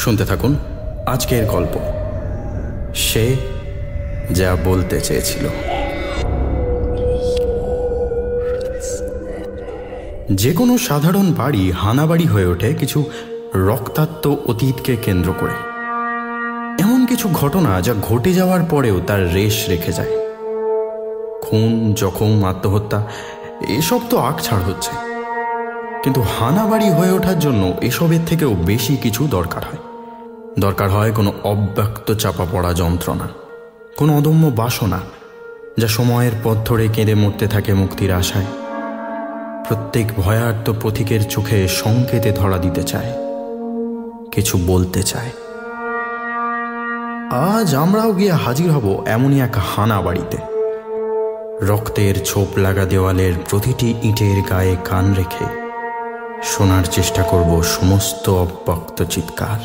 শুনতে থাকুন আজকের গল্প, সে যা বলতে চেয়েছিল। যে কোনো সাধারণ বাড়ি হানাবাড়ি হয়ে ওঠে কিছু রক্তাক্ত অতীতকে কেন্দ্র করে। এমন কিছু ঘটনা যা ঘটে যাওয়ার পরেও তার রেশ রেখে যায়। খুন, জখম, আত্মহত্যা এসব তো আকছাড় হচ্ছে, কিন্তু হানাবাড়ি হয়ে ওঠার জন্য এসবের থেকেও বেশি কিছু দরকার হয় কোনো অব্যক্ত চাপা পড়া যন্ত্রণা, কোনো অদম্য বাসনা যা সময়ের পথ ধরে কেঁদে মরতে থাকে মুক্তির আশায়। প্রত্যেক ভয়ার্ত পথিকের চোখে সংকেতে ধরা দিতে চায়, কিছু বলতে চায়। আজ আমরাও গিয়ে হাজির হব এমনই এক হানাবাড়িতে। রক্তের ছোপ লাগা দেওয়ালের প্রতিটি ইটের গায়ে কান রেখে শোনার চেষ্টা করব সমস্ত অব্যক্ত চিৎকার।